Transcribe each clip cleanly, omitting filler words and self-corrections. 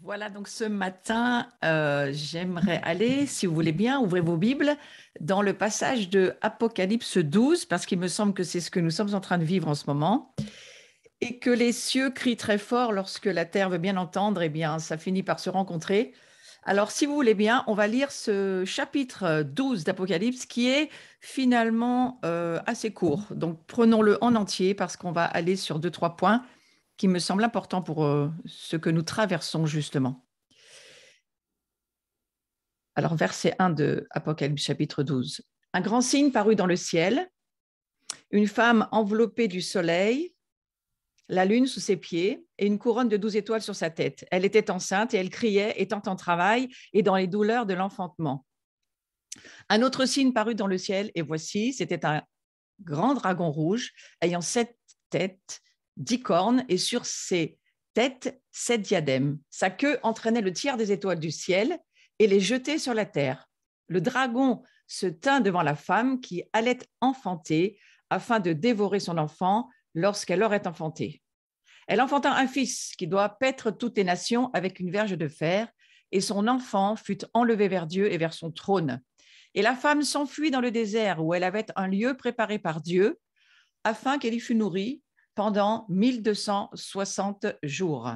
Voilà, donc ce matin, j'aimerais aller, si vous voulez bien, ouvrez vos Bibles dans le passage de Apocalypse 12, parce qu'il me semble que c'est ce que nous sommes en train de vivre en ce moment, et que les cieux crient très fort lorsque la terre veut bien entendre, eh bien, ça finit par se rencontrer. Alors, si vous voulez bien, on va lire ce chapitre 12 d'Apocalypse qui est finalement assez court. Donc, prenons-le en entier parce qu'on va aller sur deux, trois points qui me semblent importants pour ce que nous traversons justement. Alors, verset 1 de Apocalypse chapitre 12. Un grand signe parut dans le ciel, une femme enveloppée du soleil, la lune sous ses pieds et une couronne de 12 étoiles sur sa tête. Elle était enceinte et elle criait, étant en travail et dans les douleurs de l'enfantement. Un autre signe parut dans le ciel et voici, c'était un grand dragon rouge ayant 7 têtes, 10 cornes et sur ses têtes 7 diadèmes. Sa queue entraînait le tiers des étoiles du ciel et les jetait sur la terre. Le dragon se tint devant la femme qui allait enfanter afin de dévorer son enfant lorsqu'elle aurait enfanté. Elle enfanta un fils qui doit paître toutes les nations avec une verge de fer, et son enfant fut enlevé vers Dieu et vers son trône. Et la femme s'enfuit dans le désert où elle avait un lieu préparé par Dieu afin qu'elle y fût nourrie pendant 1260 jours.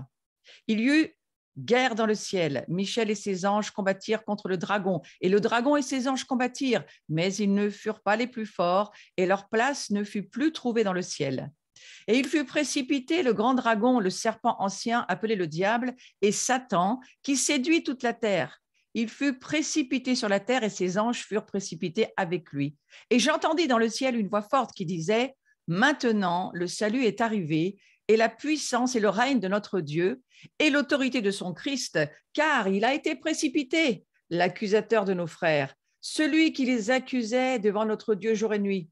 Il y eut guerre dans le ciel. Michel et ses anges combattirent contre le dragon, et le dragon et ses anges combattirent, mais ils ne furent pas les plus forts, et leur place ne fut plus trouvée dans le ciel. Et il fut précipité, le grand dragon, le serpent ancien, appelé le diable, et Satan, qui séduit toute la terre. Il fut précipité sur la terre et ses anges furent précipités avec lui. Et j'entendis dans le ciel une voix forte qui disait, maintenant le salut est arrivé et la puissance et le règne de notre Dieu et l'autorité de son Christ, car il a été précipité, l'accusateur de nos frères, celui qui les accusait devant notre Dieu jour et nuit.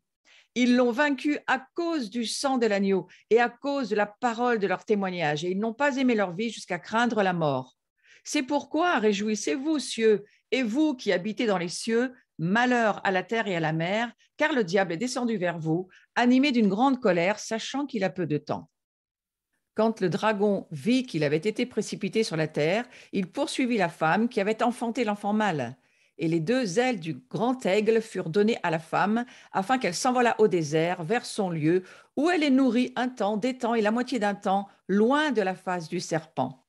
Ils l'ont vaincu à cause du sang de l'agneau et à cause de la parole de leur témoignage, et ils n'ont pas aimé leur vie jusqu'à craindre la mort. C'est pourquoi réjouissez-vous, cieux, et vous qui habitez dans les cieux, malheur à la terre et à la mer, car le diable est descendu vers vous, animé d'une grande colère, sachant qu'il a peu de temps. Quand le dragon vit qu'il avait été précipité sur la terre, il poursuivit la femme qui avait enfanté l'enfant mâle. Et les 2 ailes du grand aigle furent données à la femme, afin qu'elle s'envolât au désert, vers son lieu, où elle est nourrie un temps, des temps et la moitié d'un temps, loin de la face du serpent.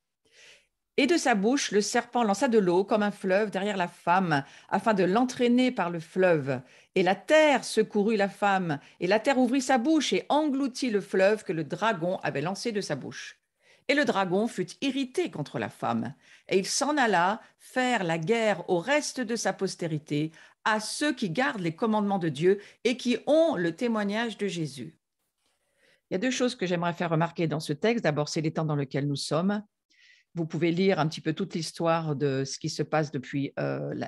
Et de sa bouche, le serpent lança de l'eau comme un fleuve derrière la femme, afin de l'entraîner par le fleuve. Et la terre secourut la femme, et la terre ouvrit sa bouche et engloutit le fleuve que le dragon avait lancé de sa bouche. Et le dragon fut irrité contre la femme, et il s'en alla faire la guerre au reste de sa postérité, à ceux qui gardent les commandements de Dieu et qui ont le témoignage de Jésus. Il y a 2 choses que j'aimerais faire remarquer dans ce texte. D'abord, c'est les temps dans lesquels nous sommes. Vous pouvez lire un petit peu toute l'histoire de ce qui se passe depuis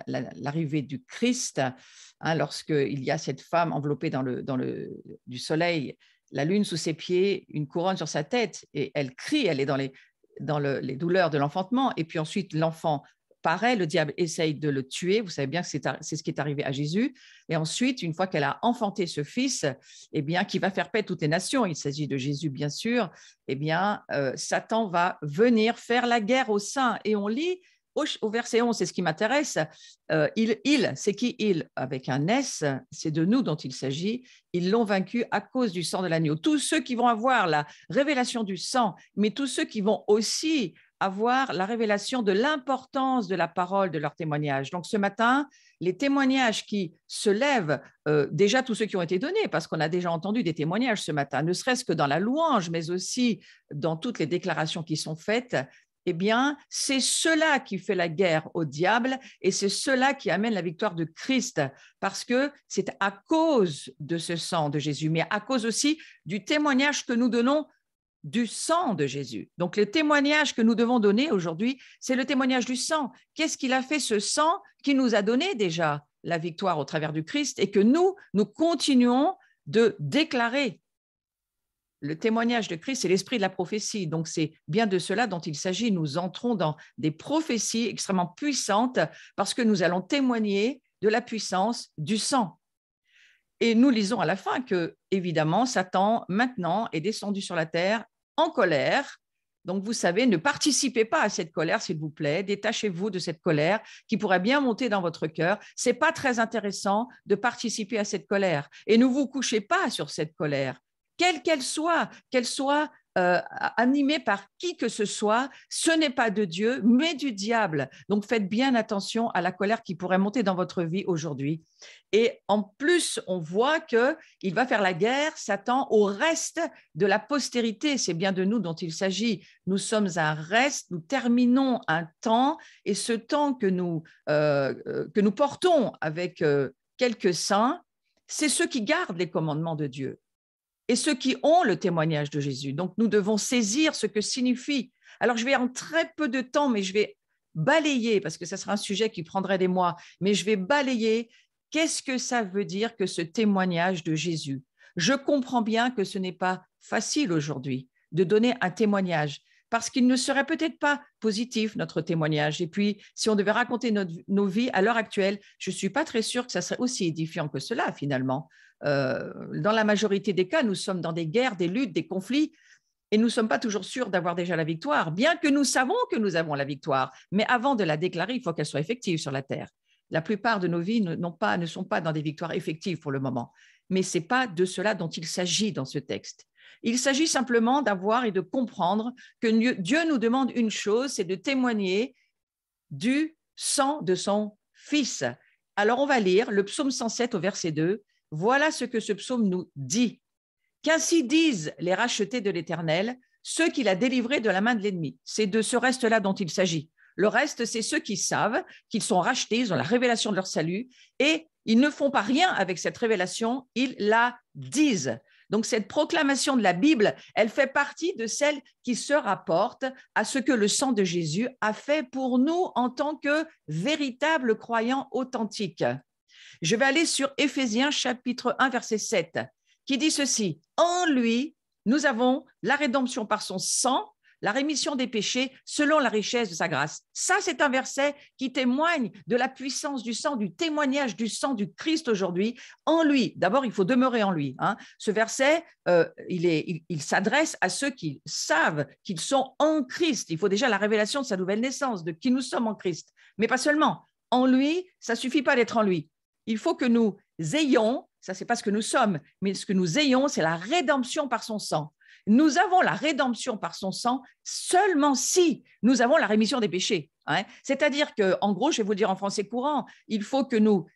l'arrivée du Christ, hein, lorsqu'il y a cette femme enveloppée du soleil, la lune sous ses pieds, une couronne sur sa tête, et elle crie, elle est les douleurs de l'enfantement, et puis ensuite l'enfant paraît, le diable essaye de le tuer, vous savez bien que c'est ce qui est arrivé à Jésus, et ensuite, une fois qu'elle a enfanté ce fils, eh bien, qui va faire paix toutes les nations, il s'agit de Jésus bien sûr, eh bien, Satan va venir faire la guerre aux saints. Et on lit au verset 11, c'est ce qui m'intéresse, c'est qui il? Avec un S, c'est de nous dont il s'agit. Ils l'ont vaincu à cause du sang de l'agneau. Tous ceux qui vont avoir la révélation du sang, mais tous ceux qui vont aussi avoir la révélation de l'importance de la parole, de leur témoignage. Donc ce matin, les témoignages qui se lèvent, déjà tous ceux qui ont été donnés, parce qu'on a déjà entendu des témoignages ce matin, ne serait-ce que dans la louange, mais aussi dans toutes les déclarations qui sont faites, eh bien, c'est cela qui fait la guerre au diable et c'est cela qui amène la victoire de Christ, parce que c'est à cause de ce sang de Jésus, mais à cause aussi du témoignage que nous donnons du sang de Jésus. Donc, le témoignage que nous devons donner aujourd'hui, c'est le témoignage du sang. Qu'est-ce qu'il a fait ce sang qui nous a donné déjà la victoire au travers du Christ et que nous continuons de déclarer. Le témoignage de Christ, c'est l'esprit de la prophétie. Donc, c'est bien de cela dont il s'agit. Nous entrons dans des prophéties extrêmement puissantes parce que nous allons témoigner de la puissance du sang. Et nous lisons à la fin que, évidemment, Satan, maintenant, est descendu sur la terre en colère Donc, vous savez, ne participez pas à cette colère, s'il vous plaît. Détachez-vous de cette colère qui pourrait bien monter dans votre cœur. Ce n'est pas très intéressant de participer à cette colère. Et ne vous couchez pas sur cette colère, quelle qu'elle soit animée par qui que ce soit. Ce n'est pas de Dieu, mais du diable. Donc, faites bien attention à la colère qui pourrait monter dans votre vie aujourd'hui. Et en plus, on voit qu'il va faire la guerre, Satan, au reste de la postérité. C'est bien de nous dont il s'agit. Nous sommes un reste, nous terminons un temps, et ce temps que nous portons avec quelques saints, c'est ceux qui gardent les commandements de Dieu et ceux qui ont le témoignage de Jésus. Donc, nous devons saisir ce que signifie. Alors, je vais en très peu de temps, mais je vais balayer, parce que ce sera un sujet qui prendrait des mois, mais je vais balayer. Qu'est-ce que ça veut dire que ce témoignage de Jésus? Je comprends bien que ce n'est pas facile aujourd'hui de donner un témoignage, parce qu'il ne serait peut-être pas positif, notre témoignage. Et puis, si on devait raconter nos vies à l'heure actuelle, je ne suis pas très sûre que ça serait aussi édifiant que cela, finalement. Dans la majorité des cas, nous sommes dans des guerres, des luttes, des conflits, et nous ne sommes pas toujours sûrs d'avoir déjà la victoire, bien que nous savons que nous avons la victoire. Mais avant de la déclarer, il faut qu'elle soit effective sur la terre. La plupart de nos vies ne sont pas dans des victoires effectives pour le moment. Mais ce n'est pas de cela dont il s'agit dans ce texte. Il s'agit simplement d'avoir et de comprendre que Dieu nous demande une chose, c'est de témoigner du sang de son Fils. Alors, on va lire le psaume 107 au verset 2. Voilà ce que ce psaume nous dit. Qu'ainsi disent les rachetés de l'Éternel, ceux qu'il a délivrés de la main de l'ennemi. C'est de ce reste-là dont il s'agit. Le reste, c'est ceux qui savent qu'ils sont rachetés, ils ont la révélation de leur salut, et ils ne font pas rien avec cette révélation, ils la disent. Donc, cette proclamation de la Bible, elle fait partie de celle qui se rapporte à ce que le sang de Jésus a fait pour nous en tant que véritables croyants authentiques. Je vais aller sur Éphésiens chapitre 1, verset 7, qui dit ceci. En lui, nous avons la rédemption par son sang, la rémission des péchés selon la richesse de sa grâce. Ça, c'est un verset qui témoigne de la puissance du sang, du témoignage du sang du Christ aujourd'hui. En lui, d'abord, il faut demeurer en lui. Ce verset, il s'adresse à ceux qui savent qu'ils sont en Christ. Il faut déjà la révélation de sa nouvelle naissance, de qui nous sommes en Christ. Mais pas seulement. En lui, ça ne suffit pas d'être en lui. Il faut que nous ayons, ça c'est pas ce que nous sommes, mais ce que nous ayons, c'est la rédemption par son sang. Nous avons la rédemption par son sang seulement si nous avons la rémission des péchés. C'est-à-dire que, en gros, je vais vous le dire en français courant, il faut que nous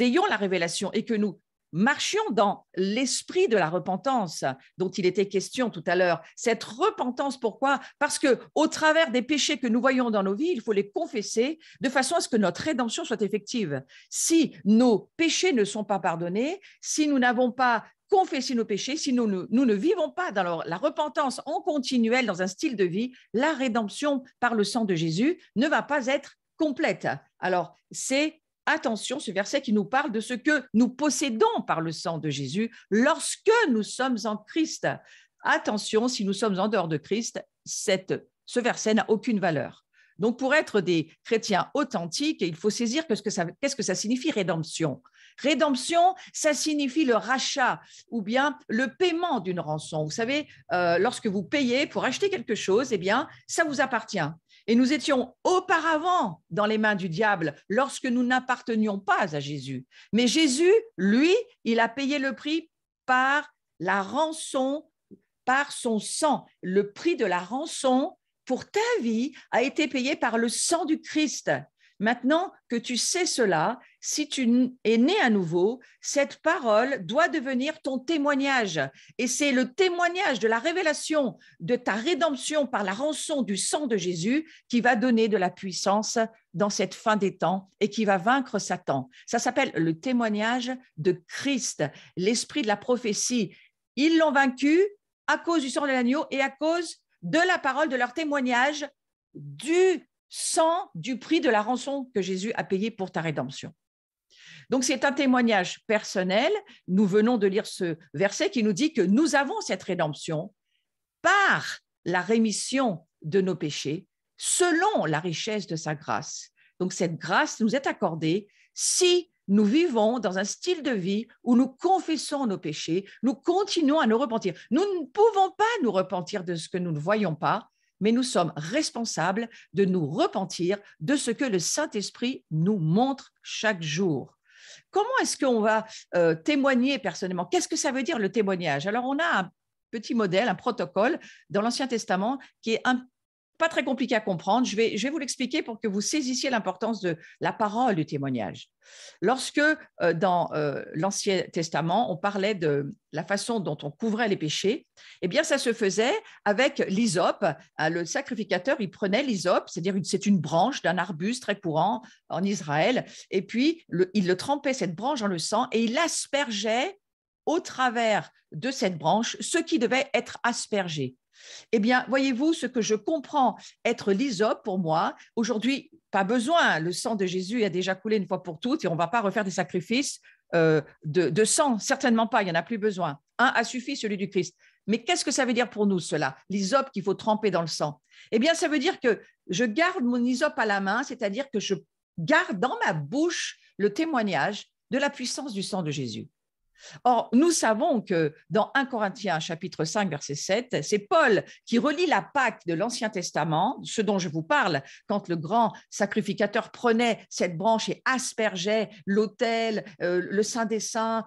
ayons la révélation et que nous marchions dans l'esprit de la repentance dont il était question tout à l'heure. Cette repentance, pourquoi? Parce qu'au travers des péchés que nous voyons dans nos vies, il faut les confesser de façon à ce que notre rédemption soit effective. Si nos péchés ne sont pas pardonnés, si nous n'avons pas confessé nos péchés, si nous ne vivons pas dans la repentance en continuel, dans un style de vie, la rédemption par le sang de Jésus ne va pas être complète. Alors, attention, ce verset qui nous parle de ce que nous possédons par le sang de Jésus lorsque nous sommes en Christ. Attention, si nous sommes en dehors de Christ, ce verset n'a aucune valeur. Donc, pour être des chrétiens authentiques, il faut saisir qu'est-ce que ça signifie rédemption. Rédemption, ça signifie le rachat ou bien le paiement d'une rançon. Vous savez, lorsque vous payez pour acheter quelque chose, eh bien, ça vous appartient. Et nous étions auparavant dans les mains du diable lorsque nous n'appartenions pas à Jésus. Mais Jésus, lui, il a payé le prix par la rançon, par son sang. Le prix de la rançon pour ta vie a été payé par le sang du Christ. Maintenant que tu sais cela, si tu es né à nouveau, cette parole doit devenir ton témoignage. Et c'est le témoignage de la révélation de ta rédemption par la rançon du sang de Jésus qui va donner de la puissance dans cette fin des temps et qui va vaincre Satan. Ça s'appelle le témoignage de Christ, l'esprit de la prophétie. Ils l'ont vaincu à cause du sang de l'agneau et à cause de la parole de leur témoignage du sang du prix de la rançon que Jésus a payé pour ta rédemption. Donc, c'est un témoignage personnel. Nous venons de lire ce verset qui nous dit que nous avons cette rédemption par la rémission de nos péchés selon la richesse de sa grâce. Donc, cette grâce nous est accordée si nous vivons dans un style de vie où nous confessons nos péchés, nous continuons à nous repentir. Nous ne pouvons pas nous repentir de ce que nous ne voyons pas, mais nous sommes responsables de nous repentir de ce que le Saint-Esprit nous montre chaque jour. Comment est-ce qu'on va témoigner personnellement? Qu'est-ce que ça veut dire le témoignage? Alors, on a un petit modèle, un protocole dans l'Ancien Testament qui est pas très compliqué à comprendre. Je vais vous l'expliquer pour que vous saisissiez l'importance de la parole du témoignage. Lorsque dans l'Ancien Testament, on parlait de la façon dont on couvrait les péchés, eh bien, ça se faisait avec l'hysope. Le sacrificateur, il prenait l'hysope, c'est-à-dire c'est une branche d'un arbuste très courant en Israël, et puis il le trempait, cette branche, dans le sang, et il aspergeait au travers de cette branche ce qui devait être aspergé. Eh bien, voyez-vous, ce que je comprends être l'hysope pour moi, aujourd'hui, pas besoin, le sang de Jésus a déjà coulé une fois pour toutes et on ne va pas refaire des sacrifices de sang, certainement pas, il n'y en a plus besoin. Un a suffi, celui du Christ. Mais qu'est-ce que ça veut dire pour nous, cela, l'hysope qu'il faut tremper dans le sang? Eh bien, ça veut dire que je garde mon hysope à la main, c'est-à-dire que je garde dans ma bouche le témoignage de la puissance du sang de Jésus. Or, nous savons que dans 1 Corinthiens chapitre 5, verset 7, c'est Paul qui relie la Pâque de l'Ancien Testament, ce dont je vous parle, quand le grand sacrificateur prenait cette branche et aspergeait l'autel, le Saint des Saints,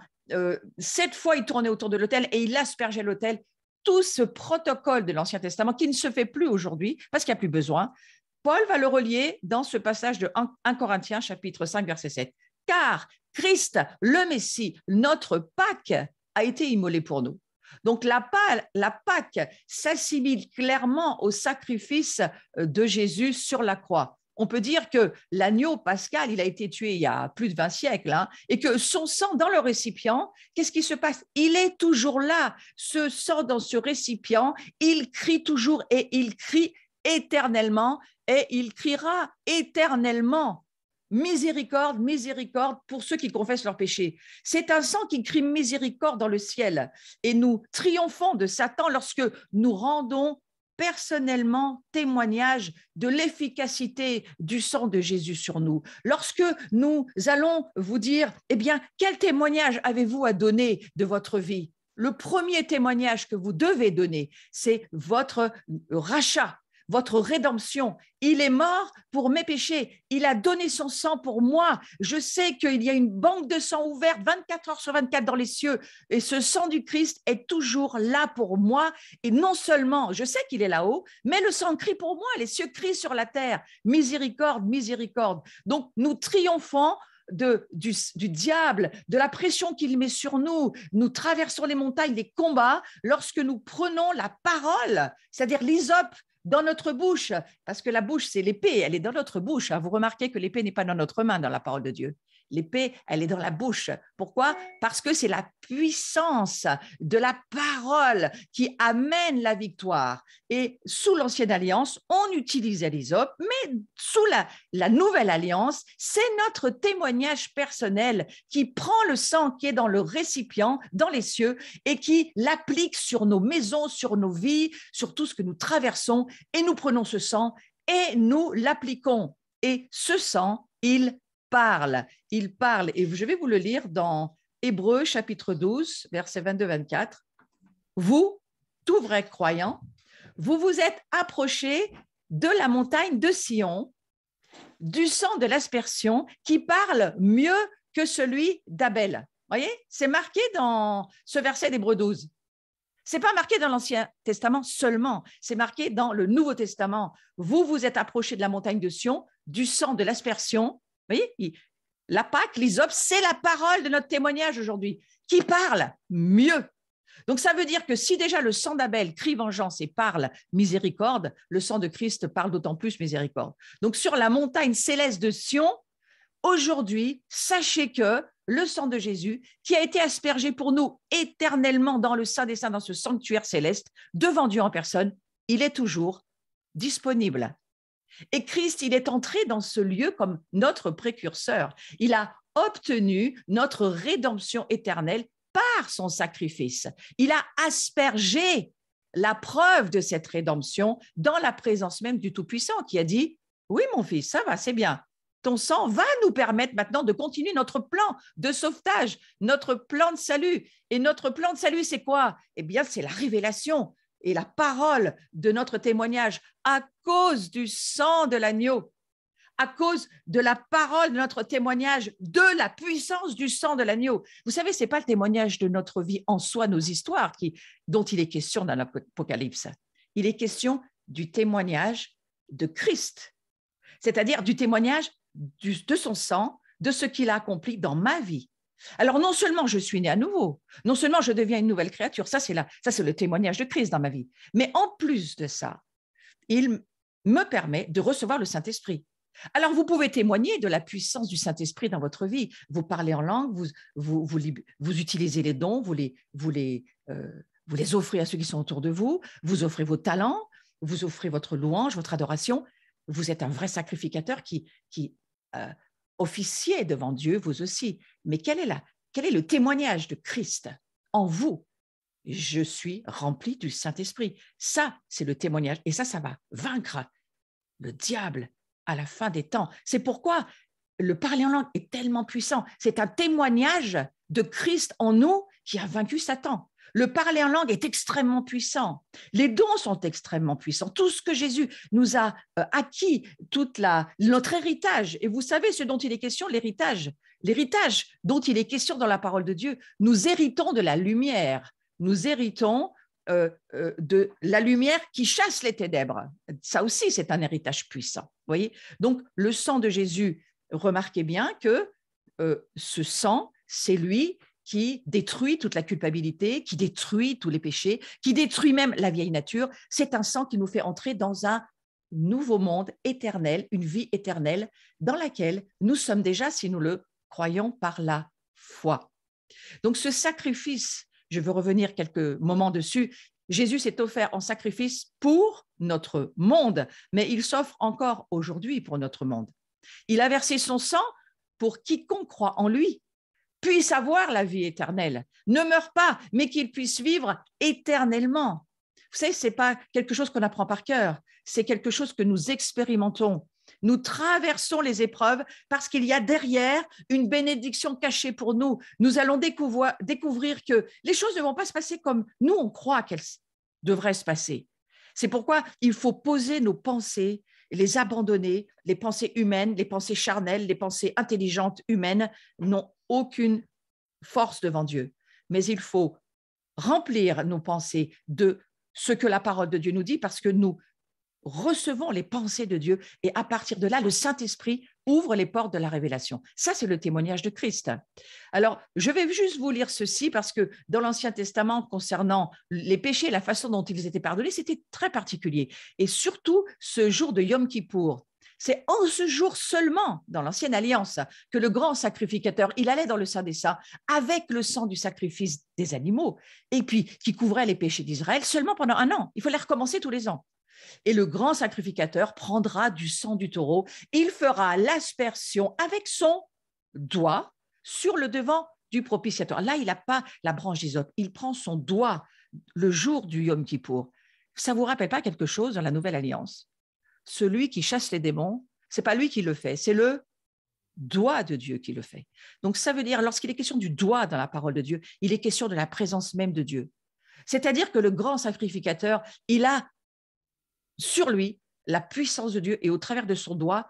7 fois il tournait autour de l'autel et il aspergeait l'autel. Tout ce protocole de l'Ancien Testament qui ne se fait plus aujourd'hui parce qu'il n'y a plus besoin, Paul va le relier dans ce passage de 1 Corinthiens chapitre 5, verset 7. Car Christ, le Messie, notre Pâque, a été immolé pour nous. Donc la Pâque s'assimile clairement au sacrifice de Jésus sur la croix. On peut dire que l'agneau pascal, il a été tué il y a plus de 20 siècles, et que son sang dans le récipient, qu'est-ce qui se passe? Il est toujours là. Ce sang dans ce récipient, il crie toujours et il crie éternellement et il criera éternellement. Miséricorde, miséricorde pour ceux qui confessent leurs péchés. C'est un sang qui crie miséricorde dans le ciel. Et nous triomphons de Satan lorsque nous rendons personnellement témoignage de l'efficacité du sang de Jésus sur nous. Lorsque nous allons vous dire, eh bien, quel témoignage avez-vous à donner de votre vie? Le premier témoignage que vous devez donner, c'est votre rachat, votre rédemption. Il est mort pour mes péchés. Il a donné son sang pour moi. Je sais qu'il y a une banque de sang ouverte 24 heures sur 24 dans les cieux. Et ce sang du Christ est toujours là pour moi. Et non seulement, je sais qu'il est là-haut, mais le sang crie pour moi. Les cieux crient sur la terre. Miséricorde, miséricorde. Donc, nous triomphons du diable, de la pression qu'il met sur nous. Nous traversons les montagnes, les combats, lorsque nous prenons la parole, c'est-à-dire l'hysope, dans notre bouche, parce que la bouche, c'est l'épée, elle est dans notre bouche. Vous remarquez que l'épée n'est pas dans notre main, dans la parole de Dieu. L'épée, elle est dans la bouche. Pourquoi? Parce que c'est la puissance de la parole qui amène la victoire. Et sous l'Ancienne Alliance, on utilisait l'hysope, mais sous la Nouvelle Alliance, c'est notre témoignage personnel qui prend le sang qui est dans le récipient, dans les cieux, et qui l'applique sur nos maisons, sur nos vies, sur tout ce que nous traversons, et nous prenons ce sang et nous l'appliquons. Et ce sang, il parle. Et je vais vous le lire dans Hébreux chapitre 12, versets 22-24. Vous, tout vrai croyant, vous vous êtes approchés de la montagne de Sion, du sang de l'aspersion qui parle mieux que celui d'Abel. Voyez, c'est marqué dans ce verset d'Hébreux 12. Ce n'est pas marqué dans l'Ancien Testament seulement, c'est marqué dans le Nouveau Testament. Vous vous êtes approchés de la montagne de Sion, du sang de l'aspersion. Vous voyez, la Pâque, l'hysope, c'est la parole de notre témoignage aujourd'hui, qui parle mieux. Donc, ça veut dire que si déjà le sang d'Abel crie vengeance et parle miséricorde, le sang de Christ parle d'autant plus miséricorde. Donc, sur la montagne céleste de Sion, aujourd'hui, sachez que le sang de Jésus, qui a été aspergé pour nous éternellement dans le Saint des Saints, dans ce sanctuaire céleste, devant Dieu en personne, il est toujours disponible. Et Christ, il est entré dans ce lieu comme notre précurseur. Il a obtenu notre rédemption éternelle par son sacrifice. Il a aspergé la preuve de cette rédemption dans la présence même du Tout-Puissant qui a dit « Oui, mon fils, ça va, c'est bien. Ton sang va nous permettre maintenant de continuer notre plan de sauvetage, notre plan de salut. Et notre plan de salut, c'est quoi? Eh bien, c'est la révélation. et la parole de notre témoignage à cause du sang de l'agneau, à cause de la parole de notre témoignage, de la puissance du sang de l'agneau. Vous savez, ce n'est pas le témoignage de notre vie en soi, nos histoires, dont il est question dans l'Apocalypse. Il est question du témoignage de Christ, c'est-à-dire du témoignage de son sang, de ce qu'il a accompli dans ma vie. Alors, non seulement je suis né à nouveau, non seulement je deviens une nouvelle créature, ça c'est le témoignage de Christ dans ma vie, mais en plus de ça, il me permet de recevoir le Saint-Esprit. Alors, vous pouvez témoigner de la puissance du Saint-Esprit dans votre vie. Vous parlez en langue, vous utilisez les dons, vous les offrez à ceux qui sont autour de vous, vous offrez vos talents, vous offrez votre louange, votre adoration. Vous êtes un vrai sacrificateur qui officiez devant Dieu, vous aussi. Mais quel est le témoignage de Christ en vous? Je suis rempli du Saint-Esprit. Ça, c'est le témoignage. Et ça va vaincre le diable à la fin des temps. C'est pourquoi le parler en langue est tellement puissant. C'est un témoignage de Christ en nous qui a vaincu Satan. Le parler en langue est extrêmement puissant. Les dons sont extrêmement puissants. Tout ce que Jésus nous a acquis, notre héritage, et vous savez ce dont il est question, l'héritage dont il est question dans la parole de Dieu, nous héritons de la lumière. Nous héritons de la lumière qui chasse les ténèbres. Ça aussi, c'est un héritage puissant. Voyez. Donc, le sang de Jésus, remarquez bien que ce sang, c'est lui qui détruit toute la culpabilité, qui détruit tous les péchés, qui détruit même la vieille nature. C'est un sang qui nous fait entrer dans un nouveau monde éternel, une vie éternelle dans laquelle nous sommes déjà, si nous le croyons, par la foi. Donc, ce sacrifice, je veux revenir quelques moments dessus, Jésus s'est offert en sacrifice pour notre monde, mais il s'offre encore aujourd'hui pour notre monde. Il a versé son sang pour quiconque croit en lui puisse avoir la vie éternelle, ne meure pas, mais qu'il puisse vivre éternellement. Vous savez, ce n'est pas quelque chose qu'on apprend par cœur, c'est quelque chose que nous expérimentons. Nous traversons les épreuves parce qu'il y a derrière une bénédiction cachée pour nous. Nous allons découvrir que les choses ne vont pas se passer comme nous, on croit qu'elles devraient se passer. C'est pourquoi il faut poser nos pensées, les abandonner. Les pensées humaines, les pensées charnelles, les pensées intelligentes humaines n'ont aucune force devant Dieu. Mais il faut remplir nos pensées de ce que la parole de Dieu nous dit parce que nous recevons les pensées de Dieu et à partir de là, le Saint-Esprit ouvre les portes de la révélation. Ça, c'est le témoignage de Christ. Alors, je vais juste vous lire ceci parce que dans l'Ancien Testament, concernant les péchés et la façon dont ils étaient pardonnés, c'était très particulier. Et surtout, ce jour de Yom Kippour, c'est en ce jour seulement, dans l'Ancienne Alliance, que le grand sacrificateur, il allait dans le Saint des Saints avec le sang du sacrifice des animaux et puis qui couvrait les péchés d'Israël seulement pendant 1 an. Il fallait recommencer tous les ans. Et le grand sacrificateur prendra du sang du taureau, il fera l'aspersion avec son doigt sur le devant du propitiatoire. Là, il n'a pas la branche d'hysope, il prend son doigt le jour du Yom Kippour. Ça ne vous rappelle pas quelque chose dans la Nouvelle Alliance? Celui qui chasse les démons, ce n'est pas lui qui le fait, c'est le doigt de Dieu qui le fait. Donc, ça veut dire, lorsqu'il est question du doigt dans la parole de Dieu, il est question de la présence même de Dieu. C'est-à-dire que le grand sacrificateur, il a sur lui la puissance de Dieu et au travers de son doigt,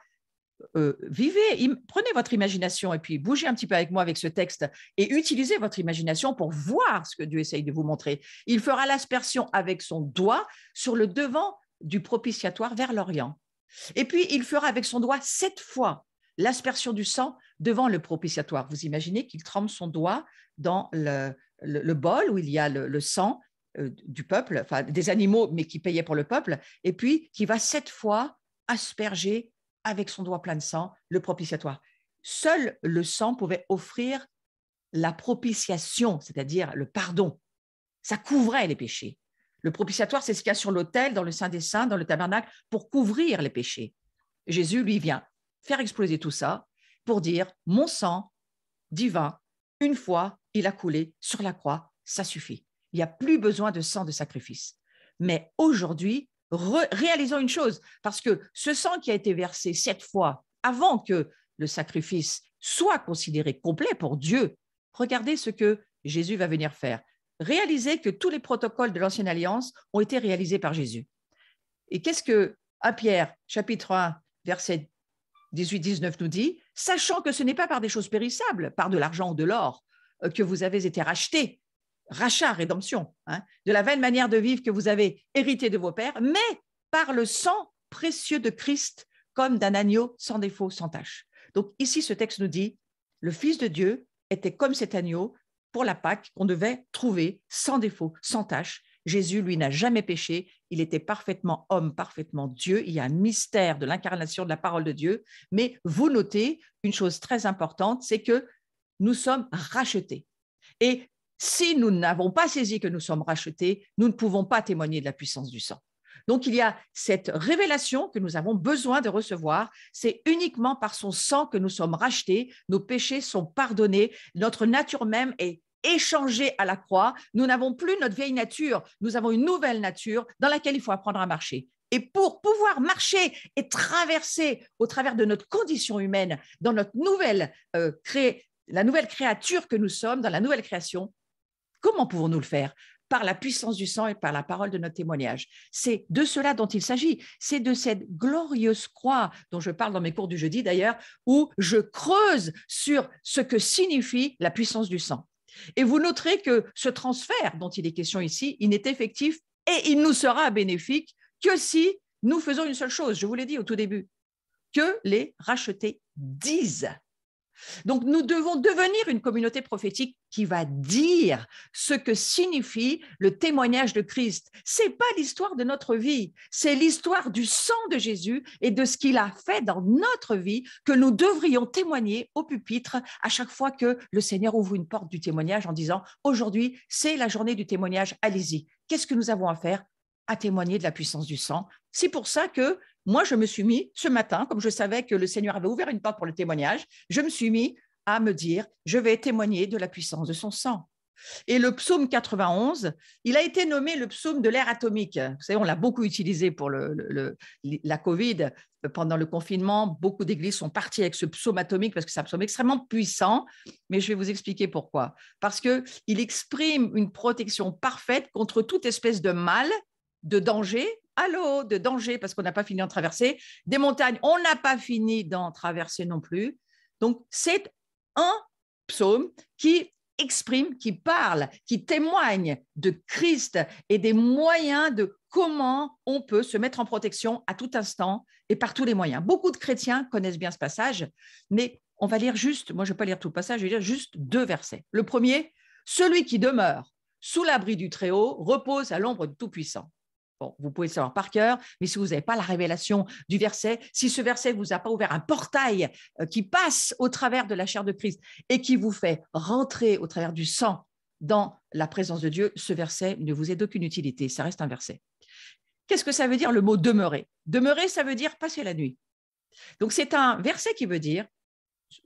prenez votre imagination et puis bougez un petit peu avec moi avec ce texte et utilisez votre imagination pour voir ce que Dieu essaye de vous montrer. Il fera l'aspersion avec son doigt sur le devant du propitiatoire vers l'Orient. Et puis, il fera avec son doigt 7 fois l'aspersion du sang devant le propitiatoire. Vous imaginez qu'il trempe son doigt dans le bol où il y a le sang du peuple, enfin des animaux, mais qui payaient pour le peuple, et puis qui va 7 fois asperger avec son doigt plein de sang le propitiatoire. Seul le sang pouvait offrir la propitiation, c'est-à-dire le pardon. Ça couvrait les péchés. Le propitiatoire, c'est ce qu'il y a sur l'autel, dans le Saint des Saints, dans le tabernacle, pour couvrir les péchés. Jésus, lui, vient faire exploser tout ça pour dire « Mon sang divin, une fois, il a coulé sur la croix, ça suffit. Il n'y a plus besoin de sang de sacrifice. » Mais aujourd'hui, réalisons une chose, parce que ce sang qui a été versé 7 fois avant que le sacrifice soit considéré complet pour Dieu, regardez ce que Jésus va venir faire. réaliser que tous les protocoles de l'Ancienne Alliance ont été réalisés par Jésus. Et qu'est-ce que 1 Pierre, chapitre 1, verset 18-19 nous dit? Sachant que ce n'est pas par des choses périssables, par de l'argent ou de l'or, que vous avez été rachetés, rachat, rédemption, de la vaine manière de vivre que vous avez hérité de vos pères, mais par le sang précieux de Christ, comme d'un agneau sans défaut, sans tache. Donc ici, ce texte nous dit, le Fils de Dieu était comme cet agneau pour la Pâque qu'on devait trouver sans défaut, sans tache. Jésus, lui, n'a jamais péché. Il était parfaitement homme, parfaitement Dieu. Il y a un mystère de l'incarnation de la parole de Dieu. Mais vous notez une chose très importante, c'est que nous sommes rachetés. Et si nous n'avons pas saisi que nous sommes rachetés, nous ne pouvons pas témoigner de la puissance du sang. Donc, il y a cette révélation que nous avons besoin de recevoir. C'est uniquement par son sang que nous sommes rachetés, nos péchés sont pardonnés, notre nature même est échangée à la croix. Nous n'avons plus notre vieille nature, nous avons une nouvelle nature dans laquelle il faut apprendre à marcher. Et pour pouvoir marcher et traverser au travers de notre condition humaine, dans notre la nouvelle créature que nous sommes, dans la nouvelle création, comment pouvons-nous le faire? Par la puissance du sang et par la parole de notre témoignage. C'est de cela dont il s'agit. C'est de cette glorieuse croix dont je parle dans mes cours du jeudi d'ailleurs, où je creuse sur ce que signifie la puissance du sang. Et vous noterez que ce transfert dont il est question ici, il n'est effectif et il nous sera bénéfique que si nous faisons une seule chose, je vous l'ai dit au tout début, que les rachetés disent. Donc, nous devons devenir une communauté prophétique qui va dire ce que signifie le témoignage de Christ. Ce n'est pas l'histoire de notre vie, c'est l'histoire du sang de Jésus et de ce qu'il a fait dans notre vie que nous devrions témoigner au pupitre à chaque fois que le Seigneur ouvre une porte du témoignage en disant « Aujourd'hui, c'est la journée du témoignage, allez-y. Qu'est-ce que nous avons à faire? À témoigner de la puissance du sang. » C'est pour ça que moi, je me suis mis ce matin, comme je savais que le Seigneur avait ouvert une porte pour le témoignage, je me suis mis à me dire, je vais témoigner de la puissance de son sang. Et le psaume 91, il a été nommé le psaume de l'ère atomique. Vous savez, on l'a beaucoup utilisé pour la Covid. Pendant le confinement, beaucoup d'églises sont parties avec ce psaume atomique parce que c'est un psaume extrêmement puissant, mais je vais vous expliquer pourquoi. Parce qu'il exprime une protection parfaite contre toute espèce de mal, de danger, de danger parce qu'on n'a pas fini d'en traverser, des montagnes, on n'a pas fini d'en traverser non plus. Donc, c'est un psaume qui exprime, qui parle, qui témoigne de Christ et des moyens de comment on peut se mettre en protection à tout instant et par tous les moyens. Beaucoup de chrétiens connaissent bien ce passage, mais on va lire juste, moi je ne vais pas lire tout le passage, je vais lire juste 2 versets. Le premier, celui qui demeure sous l'abri du Très-Haut repose à l'ombre du Tout-Puissant. Bon, vous pouvez le savoir par cœur, mais si vous n'avez pas la révélation du verset, si ce verset ne vous a pas ouvert un portail qui passe au travers de la chair de Christ et qui vous fait rentrer au travers du sang dans la présence de Dieu, ce verset ne vous est d'aucune utilité, ça reste un verset. Qu'est-ce que ça veut dire le mot demeurer? Demeurer, ça veut dire passer la nuit. Donc c'est un verset qui veut dire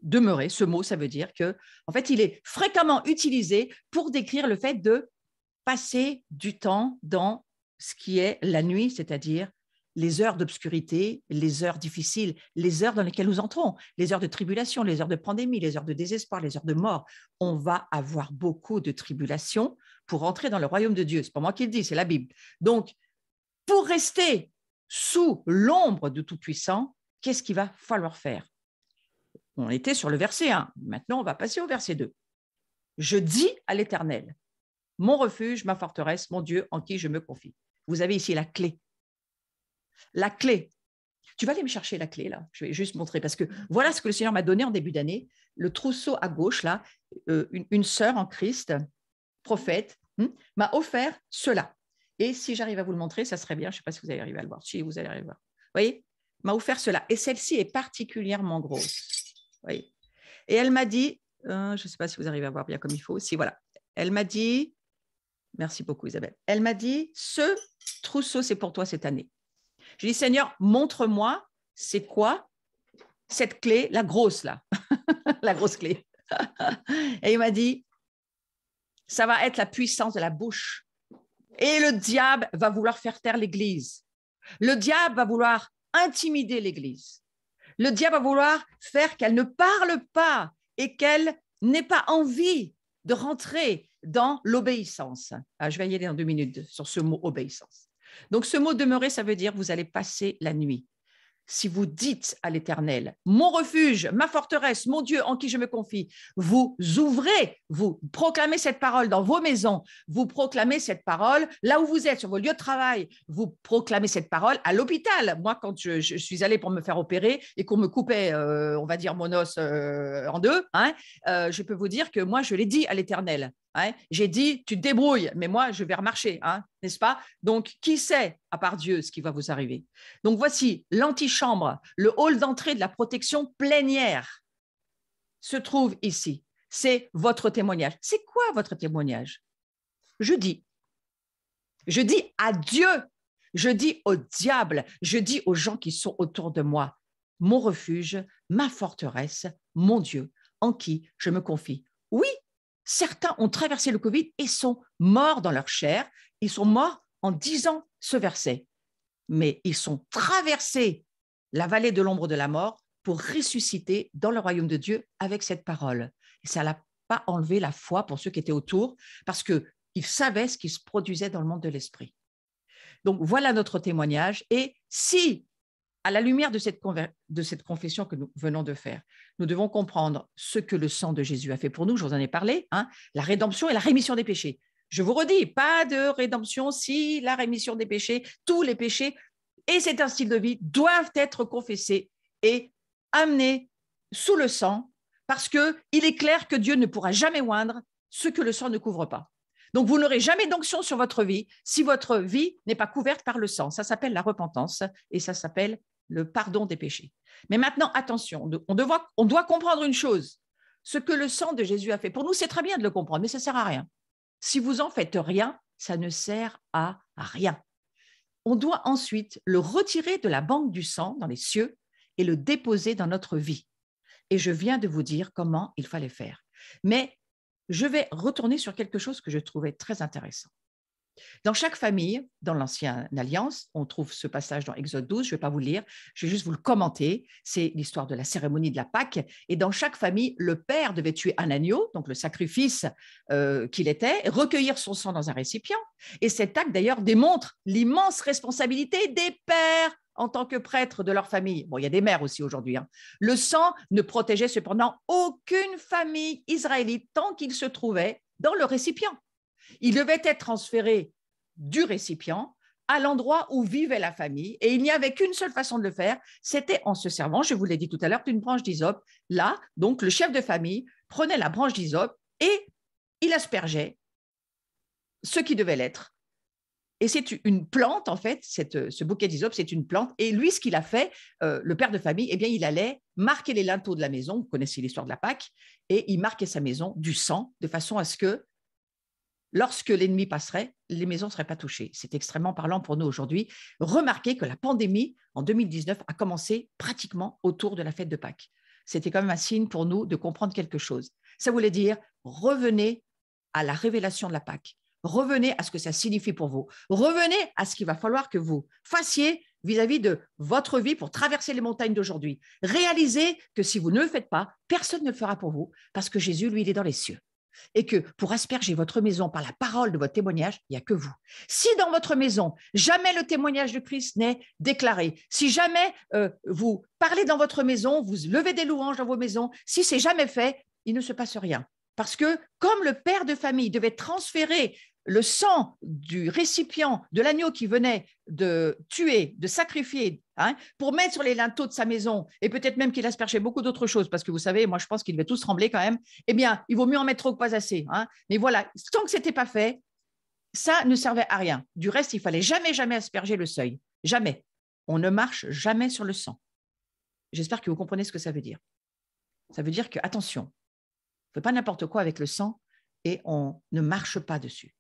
demeurer, ce mot, ça veut dire que, en fait, il est fréquemment utilisé pour décrire le fait de passer du temps dans ce qui est la nuit, c'est-à-dire les heures d'obscurité, les heures difficiles, les heures dans lesquelles nous entrons, les heures de tribulation, les heures de pandémie, les heures de désespoir, les heures de mort. On va avoir beaucoup de tribulations pour entrer dans le royaume de Dieu. Ce n'est pas moi qui le dis, c'est la Bible. Donc, pour rester sous l'ombre du Tout-Puissant, qu'est-ce qu'il va falloir faire? On était sur le verset 1. Maintenant, on va passer au verset 2. Je dis à l'Éternel, mon refuge, ma forteresse, mon Dieu en qui je me confie. Vous avez ici la clé. La clé. Tu vas aller me chercher la clé, là. Je vais juste montrer, parce que voilà ce que le Seigneur m'a donné en début d'année. Le trousseau à gauche, là, une sœur en Christ, prophète, m'a offert cela. Et si j'arrive à vous le montrer, ça serait bien. Je ne sais pas si vous allez arriver à le voir. Si, vous allez arriver à le voir. Vous voyez, m'a offert cela. Et celle-ci est particulièrement grosse. Vous voyez. Et elle m'a dit, je ne sais pas si vous arrivez à voir bien comme il faut. Si, voilà. Elle m'a dit, merci beaucoup Isabelle, elle m'a dit, ce trousseau, c'est pour toi cette année. Je dis, Seigneur, montre-moi, c'est quoi cette clé, la grosse là, la grosse clé. Et il m'a dit, ça va être la puissance de la bouche. Et le diable va vouloir faire taire l'Église. Le diable va vouloir intimider l'Église. Le diable va vouloir faire qu'elle ne parle pas et qu'elle n'ait pas envie de rentrer dans l'obéissance. Ah, je vais y aller dans 2 minutes sur ce mot obéissance. Donc, ce mot demeurer, ça veut dire vous allez passer la nuit. Si vous dites à l'Éternel, mon refuge, ma forteresse, mon Dieu en qui je me confie, vous ouvrez, vous proclamez cette parole dans vos maisons, vous proclamez cette parole là où vous êtes, sur vos lieux de travail, vous proclamez cette parole à l'hôpital. Moi, quand je suis allée pour me faire opérer et qu'on me coupait, on va dire, mon os en deux, je peux vous dire que moi, je l'ai dit à l'Éternel. J'ai dit, tu te débrouilles, mais moi, je vais remarcher, n'est-ce pas? Donc, qui sait, à part Dieu, ce qui va vous arriver? Donc, voici l'antichambre, le hall d'entrée de la protection plénière se trouve ici. C'est votre témoignage. C'est quoi votre témoignage? Je dis à Dieu, je dis au diable, je dis aux gens qui sont autour de moi, mon refuge, ma forteresse, mon Dieu, en qui je me confie. Oui, certains ont traversé le Covid et sont morts dans leur chair. Ils sont morts en disant ce verset. Mais ils sont traversés la vallée de l'ombre de la mort pour ressusciter dans le royaume de Dieu avec cette parole. Et ça n'a pas enlevé la foi pour ceux qui étaient autour parce qu'ils savaient ce qui se produisait dans le monde de l'esprit. Donc, voilà notre témoignage. Et si, à la lumière de cette confession que nous venons de faire, nous devons comprendre ce que le sang de Jésus a fait pour nous, je vous en ai parlé, la rédemption et la rémission des péchés. Je vous redis, pas de rédemption si la rémission des péchés, tous les péchés, et c'est un style de vie, doivent être confessés et amenés sous le sang, parce qu'il est clair que Dieu ne pourra jamais oindre ce que le sang ne couvre pas. Donc, vous n'aurez jamais d'onction sur votre vie si votre vie n'est pas couverte par le sang. Ça s'appelle la repentance et ça s'appelle le pardon des péchés. Mais maintenant, attention, on doit comprendre une chose. Ce que le sang de Jésus a fait pour nous, c'est très bien de le comprendre, mais ça ne sert à rien. Si vous en faites rien, ça ne sert à rien. On doit ensuite le retirer de la banque du sang dans les cieux et le déposer dans notre vie. Et je viens de vous dire comment il fallait faire. Mais je vais retourner sur quelque chose que je trouvais très intéressant. Dans chaque famille, dans l'Ancienne Alliance, on trouve ce passage dans Exode 12, je ne vais pas vous le lire, je vais juste vous le commenter, c'est l'histoire de la cérémonie de la Pâque, et dans chaque famille, le père devait tuer un agneau, donc le sacrifice qu'il était, recueillir son sang dans un récipient, et cet acte d'ailleurs démontre l'immense responsabilité des pères en tant que prêtres de leur famille. Bon, il y a des mères aussi aujourd'hui. Le sang ne protégeait cependant aucune famille israélite tant qu'il se trouvait dans le récipient. Il devait être transféré du récipient à l'endroit où vivait la famille et il n'y avait qu'une seule façon de le faire, c'était en se servant, je vous l'ai dit tout à l'heure, d'une branche d'hysope. Là, donc, le chef de famille prenait la branche d'hysope et il aspergeait ce qui devait l'être. Et c'est une plante, en fait, ce bouquet d'hysope, c'est une plante. Et lui, ce qu'il a fait, le père de famille, eh bien, il allait marquer les linteaux de la maison, vous connaissez l'histoire de la Pâque, et il marquait sa maison du sang de façon à ce que lorsque l'ennemi passerait, les maisons ne seraient pas touchées. C'est extrêmement parlant pour nous aujourd'hui. Remarquez que la pandémie, en 2019, a commencé pratiquement autour de la fête de Pâques. C'était quand même un signe pour nous de comprendre quelque chose. Ça voulait dire, revenez à la révélation de la Pâque. Revenez à ce que ça signifie pour vous. Revenez à ce qu'il va falloir que vous fassiez vis-à-vis de votre vie pour traverser les montagnes d'aujourd'hui. Réalisez que si vous ne le faites pas, personne ne le fera pour vous parce que Jésus, lui, il est dans les cieux. Et que pour asperger votre maison par la parole de votre témoignage, il n'y a que vous. Si dans votre maison, jamais le témoignage de Christ n'est déclaré, si jamais vous parlez dans votre maison, vous levez des louanges dans vos maisons, si c'est jamais fait, il ne se passe rien. Parce que comme le père de famille devait transférer le sang du récipient de l'agneau qui venait de tuer, de sacrifier, pour mettre sur les linteaux de sa maison, et peut-être même qu'il aspergeait beaucoup d'autres choses, parce que vous savez, moi je pense qu'il devait tous trembler quand même, eh bien, il vaut mieux en mettre trop que pas assez. Mais voilà, tant que ce n'était pas fait, ça ne servait à rien. Du reste, il fallait jamais asperger le seuil. Jamais. On ne marche jamais sur le sang. J'espère que vous comprenez ce que ça veut dire. Ça veut dire que, attention, on ne fait pas n'importe quoi avec le sang et on ne marche pas dessus.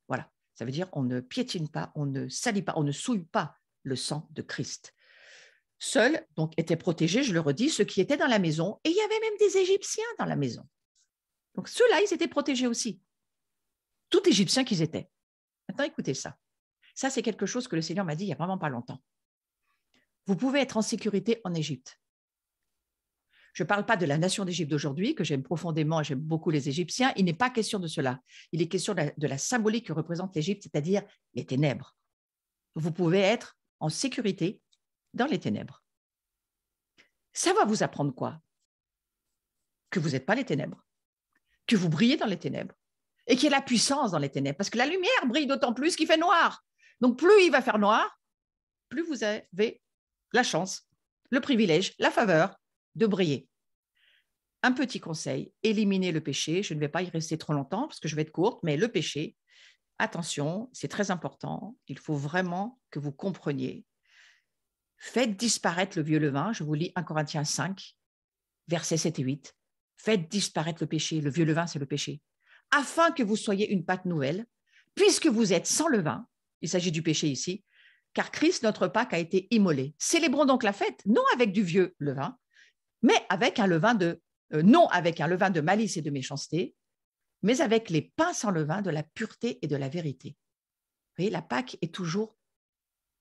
Voilà, ça veut dire on ne piétine pas, on ne salit pas, on ne souille pas le sang de Christ. Seuls donc étaient protégés, je le redis, ceux qui étaient dans la maison, et il y avait même des Égyptiens dans la maison. Donc ceux-là, ils étaient protégés aussi. Tout Égyptiens qu'ils étaient. Maintenant, écoutez ça. Ça, c'est quelque chose que le Seigneur m'a dit il n'y a vraiment pas longtemps. Vous pouvez être en sécurité en Égypte. Je ne parle pas de la nation d'Égypte d'aujourd'hui, que j'aime profondément, j'aime beaucoup les Égyptiens. Il n'est pas question de cela. Il est question de la symbolique que représente l'Égypte, c'est-à-dire les ténèbres. Vous pouvez être en sécurité dans les ténèbres. Ça va vous apprendre quoi? Que vous n'êtes pas les ténèbres, que vous brillez dans les ténèbres et qu'il y a la puissance dans les ténèbres, parce que la lumière brille d'autant plus qu'il fait noir. Donc, plus il va faire noir, plus vous avez la chance, le privilège, la faveur de briller. Un petit conseil, éliminez le péché. Je ne vais pas y rester trop longtemps parce que je vais être courte, mais le péché, attention, c'est très important. Il faut vraiment que vous compreniez. Faites disparaître le vieux levain. Je vous lis 1 Corinthiens 5, versets 7 et 8. Faites disparaître le péché. Le vieux levain, c'est le péché. Afin que vous soyez une pâte nouvelle, puisque vous êtes sans levain. Il s'agit du péché ici, car Christ, notre Pâque, a été immolé. Célébrons donc la fête, non avec du vieux levain, mais avec un levain non avec un levain de malice et de méchanceté, mais avec les pains sans levain de la pureté et de la vérité. Vous voyez, la Pâque est toujours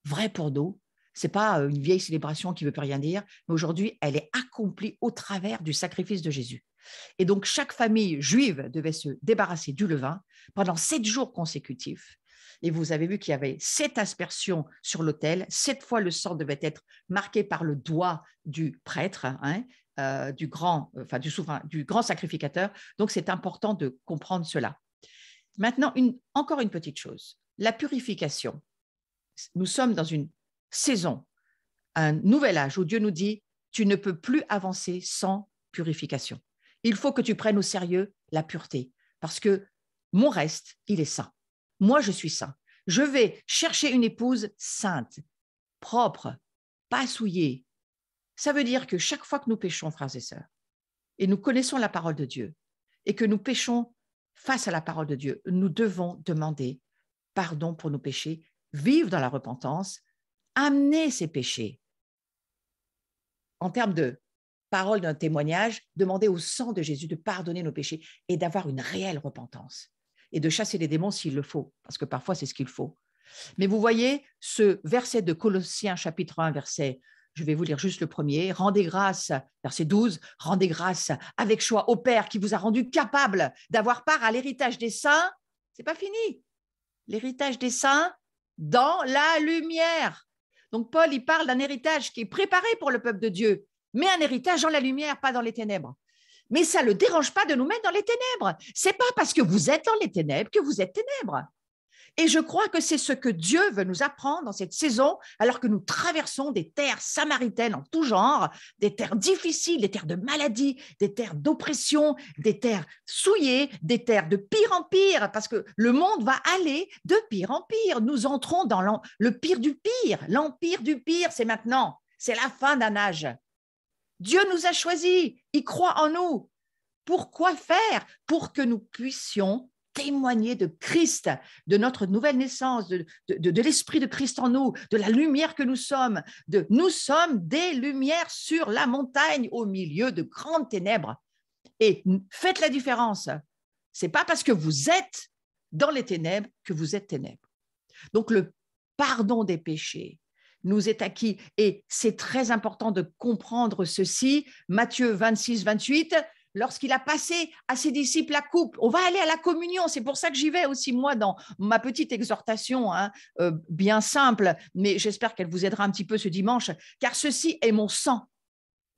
vraie pour nous. Ce n'est pas une vieille célébration qui ne veut plus rien dire, mais aujourd'hui, elle est accomplie au travers du sacrifice de Jésus. Et donc, chaque famille juive devait se débarrasser du levain pendant 7 jours consécutifs. Et vous avez vu qu'il y avait 7 aspersions sur l'autel. 7 fois, le sang devait être marqué par le doigt du prêtre, du grand sacrificateur. Donc, c'est important de comprendre cela. Maintenant, encore une petite chose. La purification. Nous sommes dans une saison, un nouvel âge où Dieu nous dit « Tu ne peux plus avancer sans purification ». Il faut que tu prennes au sérieux la pureté parce que mon reste, il est saint. Moi, je suis saint. Je vais chercher une épouse sainte, propre, pas souillée. Ça veut dire que chaque fois que nous péchons, frères et sœurs, et nous connaissons la parole de Dieu, et que nous péchons face à la parole de Dieu, nous devons demander pardon pour nos péchés, vivre dans la repentance, amener ces péchés. En termes de parole d'un témoignage, demander au sang de Jésus de pardonner nos péchés et d'avoir une réelle repentance et de chasser les démons s'il le faut, parce que parfois c'est ce qu'il faut. Mais vous voyez ce verset de Colossiens chapitre 1, je vais vous lire juste le premier, rendez grâce, verset 12, rendez grâce avec choix au Père qui vous a rendu capable d'avoir part à l'héritage des saints, c'est pas fini, l'héritage des saints dans la lumière. Donc Paul, il parle d'un héritage qui est préparé pour le peuple de Dieu, mais un héritage dans la lumière, pas dans les ténèbres. Mais ça ne le dérange pas de nous mettre dans les ténèbres. Ce n'est pas parce que vous êtes dans les ténèbres que vous êtes ténèbres. Et je crois que c'est ce que Dieu veut nous apprendre dans cette saison, alors que nous traversons des terres samaritaines en tout genre, des terres difficiles, des terres de maladie, des terres d'oppression, des terres souillées, des terres de pire en pire, parce que le monde va aller de pire en pire. Nous entrons dans le pire du pire. L'empire du pire, c'est maintenant. C'est la fin d'un âge. Dieu nous a choisis, il croit en nous. Pourquoi faire? Pour que nous puissions témoigner de Christ, de notre nouvelle naissance, de l'Esprit de Christ en nous, de la lumière que nous sommes. Nous sommes des lumières sur la montagne au milieu de grandes ténèbres. Et faites la différence. Ce n'est pas parce que vous êtes dans les ténèbres que vous êtes ténèbres. Donc le pardon des péchés nous est acquis. Et c'est très important de comprendre ceci. Matthieu 26, 28, lorsqu'il a passé à ses disciples la coupe, on va aller à la communion. C'est pour ça que j'y vais aussi, moi, dans ma petite exhortation, bien simple, mais j'espère qu'elle vous aidera un petit peu ce dimanche, car ceci est mon sang.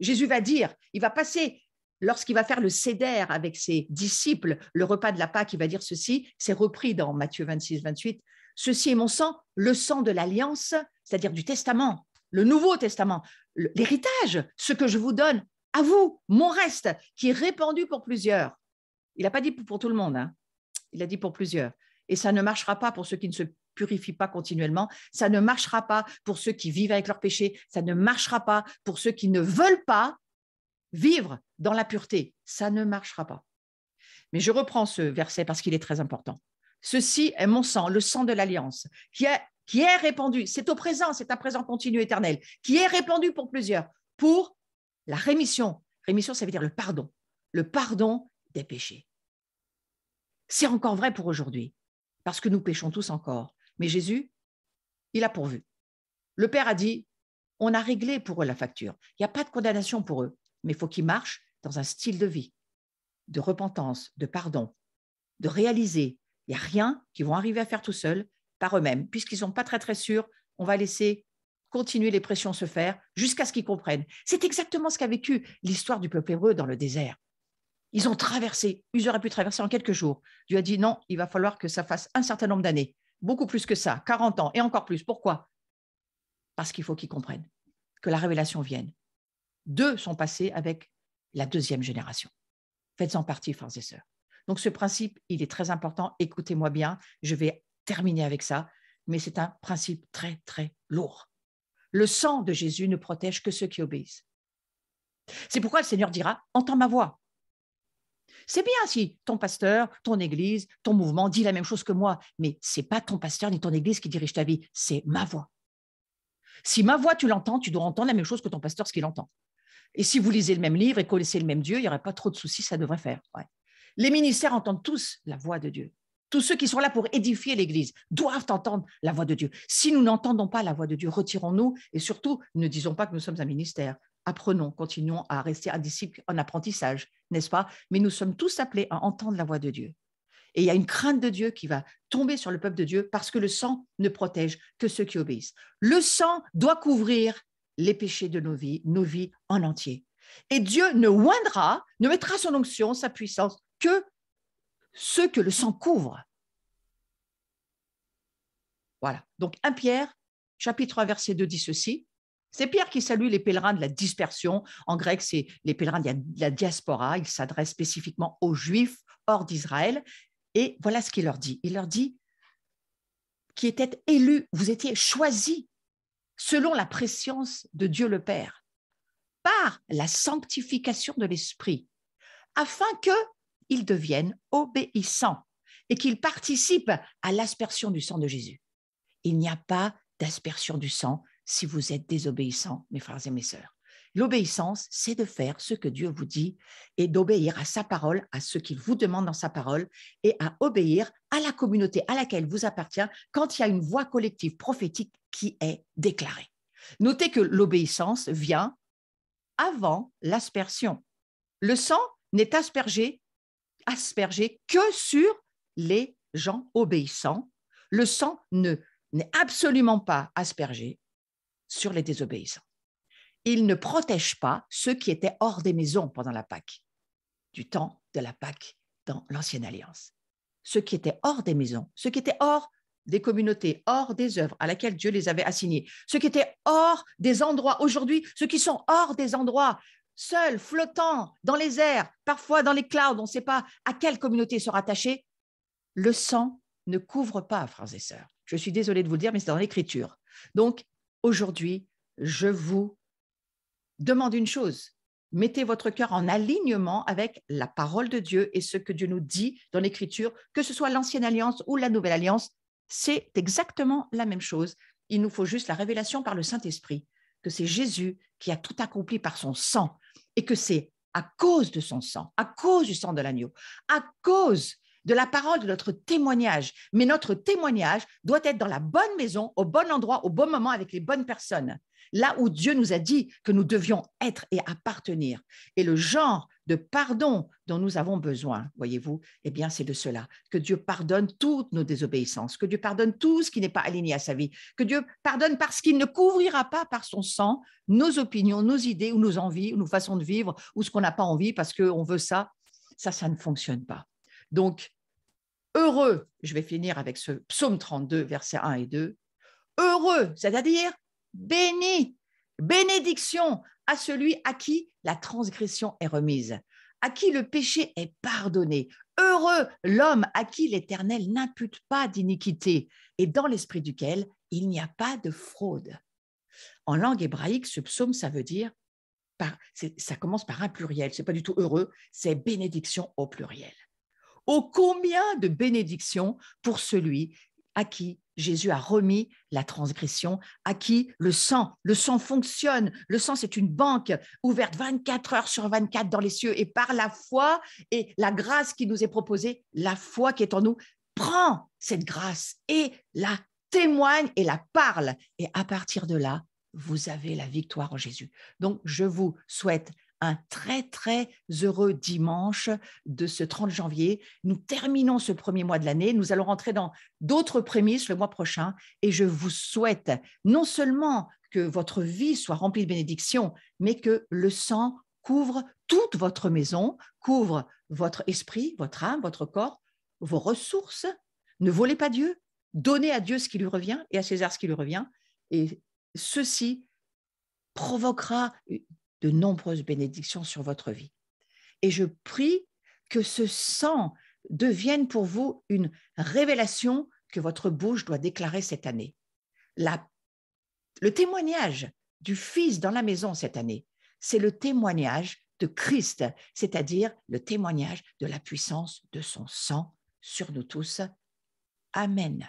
Jésus va dire, il va passer, lorsqu'il va faire le seder avec ses disciples, le repas de la Pâque, il va dire ceci, c'est repris dans Matthieu 26, 28, ceci est mon sang, le sang de l'alliance, c'est-à-dire du testament, le Nouveau Testament, l'héritage, ce que je vous donne à vous, mon reste, qui est répandu pour plusieurs. Il n'a pas dit pour tout le monde, il a dit pour plusieurs. Et ça ne marchera pas pour ceux qui ne se purifient pas continuellement, ça ne marchera pas pour ceux qui vivent avec leurs péchés, ça ne marchera pas pour ceux qui ne veulent pas vivre dans la pureté, ça ne marchera pas. Mais je reprends ce verset parce qu'il est très important. Ceci est mon sang, le sang de l'alliance, qui est répandu, c'est au présent, c'est un présent continu éternel, qui est répandu pour plusieurs, pour la rémission. Rémission, ça veut dire le pardon des péchés. C'est encore vrai pour aujourd'hui, parce que nous péchons tous encore. Mais Jésus, il a pourvu. Le Père a dit, on a réglé pour eux la facture. Il n'y a pas de condamnation pour eux. mais il faut qu'ils marchent dans un style de vie, de repentance, de pardon, de réaliser. Il n'y a rien qu'ils vont arriver à faire tout seuls par eux-mêmes. Puisqu'ils ne sont pas très, très sûrs, on va laisser continuer les pressions se faire jusqu'à ce qu'ils comprennent. C'est exactement ce qu'a vécu l'histoire du peuple hébreu dans le désert. Ils ont traversé, ils auraient pu traverser en quelques jours. Dieu a dit non, il va falloir que ça fasse un certain nombre d'années, beaucoup plus que ça, 40 ans et encore plus. Pourquoi? Parce qu'il faut qu'ils comprennent, que la révélation vienne. 2 sont passés avec la 2e génération. Faites-en partie, frères et sœurs. Donc ce principe, il est très important. Écoutez-moi bien, je vais terminer avec ça, mais c'est un principe très, très lourd. Le sang de Jésus ne protège que ceux qui obéissent. C'est pourquoi le Seigneur dira, entends ma voix. C'est bien si ton pasteur, ton église, ton mouvement dit la même chose que moi, mais ce n'est pas ton pasteur ni ton église qui dirige ta vie, c'est ma voix. Si ma voix, tu l'entends, tu dois entendre la même chose que ton pasteur, ce qu'il entend. Et si vous lisez le même livre et connaissez le même Dieu, il n'y aurait pas trop de soucis, ça devrait faire. Ouais. Les ministères entendent tous la voix de Dieu. Tous ceux qui sont là pour édifier l'Église doivent entendre la voix de Dieu. Si nous n'entendons pas la voix de Dieu, retirons-nous et surtout, ne disons pas que nous sommes un ministère. Apprenons, continuons à rester un disciple en apprentissage, n'est-ce pas? Mais nous sommes tous appelés à entendre la voix de Dieu. Et il y a une crainte de Dieu qui va tomber sur le peuple de Dieu parce que le sang ne protège que ceux qui obéissent. Le sang doit couvrir les péchés de nos vies en entier. Et Dieu ne oindra, ne mettra son onction, sa puissance, que ceux que le sang couvre. Voilà. Donc 1 Pierre, chapitre 3, verset 2 dit ceci. C'est Pierre qui salue les pèlerins de la dispersion. En grec, c'est les pèlerins de la diaspora. Il s'adresse spécifiquement aux Juifs hors d'Israël. Et voilà ce qu'il leur dit. Il leur dit qui étaient élus, vous étiez choisis selon la préscience de Dieu le Père, par la sanctification de l'Esprit, afin qu'ils deviennent obéissants et qu'ils participent à l'aspersion du sang de Jésus. Il n'y a pas d'aspersion du sang si vous êtes désobéissants, mes frères et mes sœurs. L'obéissance, c'est de faire ce que Dieu vous dit et d'obéir à sa parole, à ce qu'il vous demande dans sa parole et à obéir à la communauté à laquelle vous appartient quand il y a une voix collective prophétique qui est déclarée. Notez que l'obéissance vient avant l'aspersion. Le sang n'est aspergé que sur les gens obéissants. Le sang n'est absolument pas aspergé sur les désobéissants. Il ne protège pas ceux qui étaient hors des maisons pendant la Pâque, du temps de la Pâque dans l'Ancienne Alliance. Ceux qui étaient hors des maisons, ceux qui étaient hors des communautés, hors des œuvres à laquelle Dieu les avait assignés, ceux qui étaient hors des endroits, aujourd'hui, ceux qui sont hors des endroits, seuls, flottants, dans les airs, parfois dans les clouds, on ne sait pas à quelle communauté ils sont rattachés, le sang ne couvre pas, frères et sœurs. Je suis désolée de vous le dire, mais c'est dans l'Écriture. Donc, aujourd'hui, je vous demande une chose. Mettez votre cœur en alignement avec la parole de Dieu et ce que Dieu nous dit dans l'Écriture, que ce soit l'Ancienne Alliance ou la Nouvelle Alliance, c'est exactement la même chose. Il nous faut juste la révélation par le Saint-Esprit, que c'est Jésus qui a tout accompli par son sang et que c'est à cause de son sang, à cause du sang de l'agneau, à cause de la parole de notre témoignage. Mais notre témoignage doit être dans la bonne maison, au bon endroit, au bon moment, avec les bonnes personnes. Là où Dieu nous a dit que nous devions être et appartenir. Et le genre de pardon dont nous avons besoin, voyez-vous, eh bien, c'est de cela. Que Dieu pardonne toutes nos désobéissances, que Dieu pardonne tout ce qui n'est pas aligné à sa vie, que Dieu pardonne parce qu'il ne couvrira pas par son sang nos opinions, nos idées ou nos envies, ou nos façons de vivre, ou ce qu'on n'a pas envie parce qu'on veut ça. Ça ne fonctionne pas. Donc, heureux, je vais finir avec ce psaume 32, versets 1 et 2. Heureux, c'est-à-dire béni, bénédiction à celui à qui la transgression est remise, à qui le péché est pardonné. Heureux l'homme à qui l'Éternel n'impute pas d'iniquité et dans l'esprit duquel il n'y a pas de fraude. En langue hébraïque, ce psaume, ça veut dire, ça commence par un pluriel, ce n'est pas du tout heureux, c'est bénédiction au pluriel. Ô combien de bénédictions pour celui à qui Jésus a remis la transgression, à qui le sang fonctionne. Le sang, c'est une banque ouverte 24 heures sur 24 dans les cieux. Et par la foi et la grâce qui nous est proposée, la foi qui est en nous, prend cette grâce et la témoigne et la parle. Et à partir de là, vous avez la victoire en Jésus. Donc, je vous souhaite un très, très heureux dimanche de ce 30 janvier. Nous terminons ce premier mois de l'année. Nous allons rentrer dans d'autres prémices le mois prochain et je vous souhaite non seulement que votre vie soit remplie de bénédictions, mais que le sang couvre toute votre maison, couvre votre esprit, votre âme, votre corps, vos ressources. Ne volez pas Dieu, donnez à Dieu ce qui lui revient et à César ce qui lui revient. Et ceci provoquera de nombreuses bénédictions sur votre vie. Et je prie que ce sang devienne pour vous une révélation que votre bouche doit déclarer cette année. Le témoignage du Fils dans la maison cette année, c'est le témoignage de Christ, c'est-à-dire le témoignage de la puissance de son sang sur nous tous. Amen.